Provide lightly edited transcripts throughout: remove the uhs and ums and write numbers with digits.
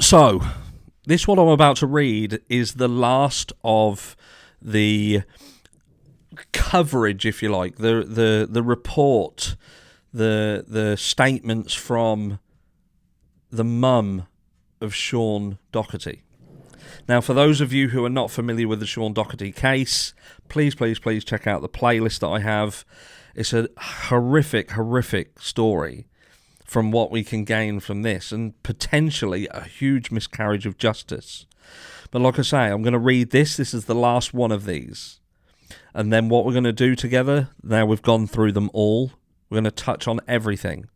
So, this what I'm about to read is the last of the coverage, if you like, the report, the statements from the mum of Sean Daugherty. Now, for those of you who are not familiar with the Sean Daugherty case, please check out the playlist that I have. It's a horrific story from what we can gain from this, and potentially a huge miscarriage of justice. But like I say, I'm going to read this. This is the last one of these. And then what we're going to do together, now we've gone through them all, we're going to touch on everything.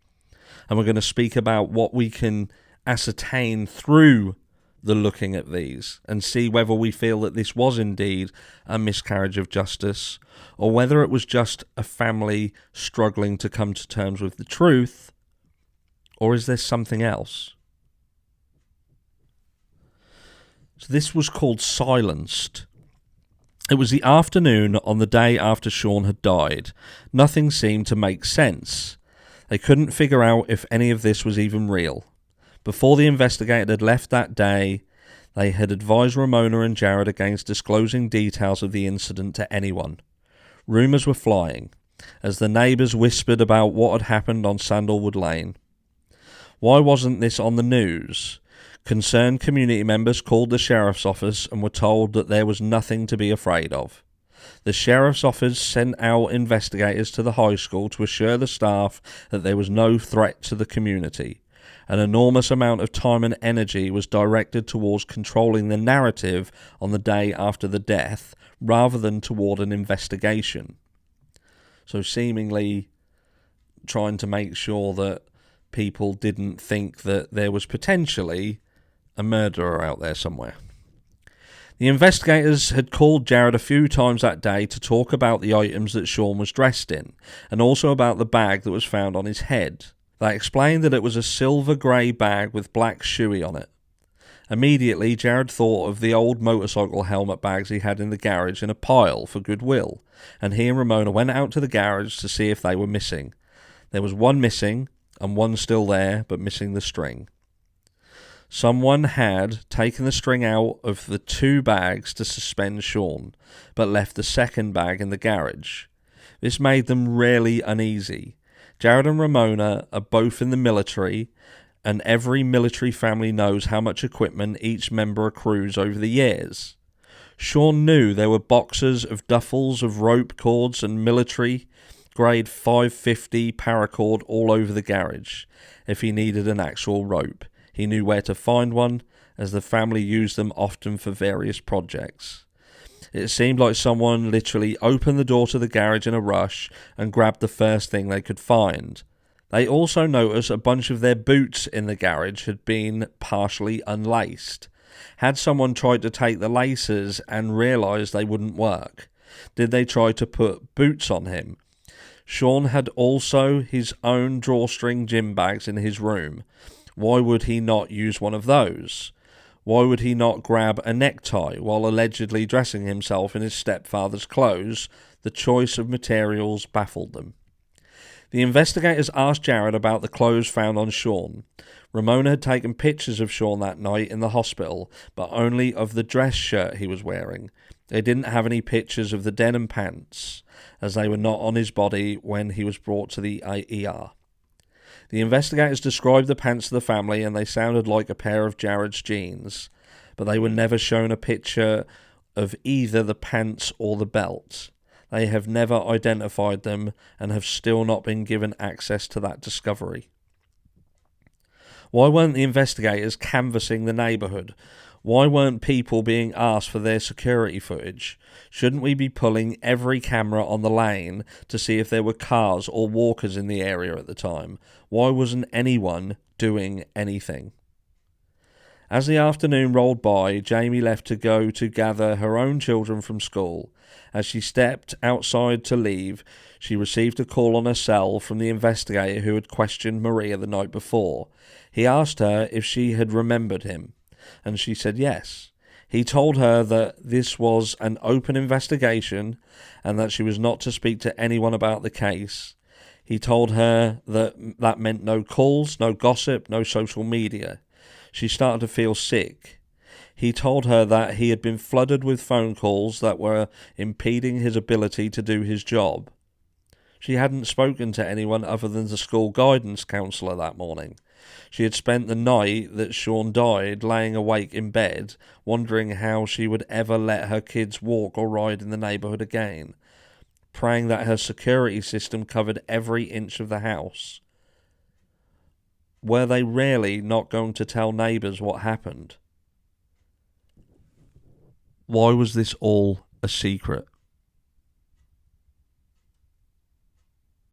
And we're going to speak about what we can ascertain through the looking at these and see whether we feel that this was indeed a miscarriage of justice, or whether it was just a family struggling to come to terms with the truth, or is there something else? So this was called Silenced. It was the afternoon on the day after Sean had died. Nothing seemed to make sense. They couldn't figure out if any of this was even real. Before the investigator had left that day, they had advised Ramona and Jared against disclosing details of the incident to anyone. Rumours were flying, as the neighbours whispered about what had happened on Sandalwood Lane. Why wasn't this on the news? Concerned community members called the sheriff's office and were told that there was nothing to be afraid of. The sheriff's office sent out investigators to the high school to assure the staff that there was no threat to the community. An enormous amount of time and energy was directed towards controlling the narrative on the day after the death, rather than toward an investigation. So seemingly trying to make sure that people didn't think that there was potentially a murderer out there somewhere. The investigators had called Jared a few times that day to talk about the items that Sean was dressed in, and also about the bag that was found on his head. They explained that it was a silver grey bag with black shoey on it. Immediately, Jared thought of the old motorcycle helmet bags he had in the garage in a pile for goodwill, and he and Ramona went out to the garage to see if they were missing. There was one missing, and one still there, but missing the string. Someone had taken the string out of the two bags to suspend Sean, but left the second bag in the garage. This made them really uneasy. Jared and Ramona are both in the military, and every military family knows how much equipment each member accrues over the years. Sean knew there were boxes of duffels of rope cords and military grade 550 paracord all over the garage. If he needed an actual rope, he knew where to find one, as the family used them often for various projects. It seemed like someone literally opened the door to the garage in a rush and grabbed the first thing they could find. They also noticed a bunch of their boots in the garage had been partially unlaced. Had someone tried to take the laces and realised they wouldn't work? Did they try to put boots on him? Sean had also his own drawstring gym bags in his room. Why would he not use one of those? Why would he not grab a necktie while allegedly dressing himself in his stepfather's clothes? The choice of materials baffled them. The investigators asked Jared about the clothes found on Sean. Ramona had taken pictures of Sean that night in the hospital, but only of the dress shirt he was wearing. They didn't have any pictures of the denim pants, as they were not on his body when he was brought to the ER. The investigators described the pants to the family, and they sounded like a pair of Jared's jeans, but they were never shown a picture of either the pants or the belt. They have never identified them and have still not been given access to that discovery. Why weren't the investigators canvassing the neighbourhood? Why weren't people being asked for their security footage? Shouldn't we be pulling every camera on the lane to see if there were cars or walkers in the area at the time? Why wasn't anyone doing anything? As the afternoon rolled by, Jamie left to go to gather her own children from school. As she stepped outside to leave, she received a call on her cell from the investigator who had questioned Maria the night before. He asked her if she had remembered him, and she said yes. He told her that this was an open investigation and that she was not to speak to anyone about the case. He told her that that meant no calls, no gossip, no social media. She started to feel sick. He told her that he had been flooded with phone calls that were impeding his ability to do his job. She hadn't spoken to anyone other than the school guidance counsellor that morning. She had spent the night that Sean died laying awake in bed, wondering how she would ever let her kids walk or ride in the neighbourhood again, praying that her security system covered every inch of the house. Were they really not going to tell neighbours what happened? Why was this all a secret?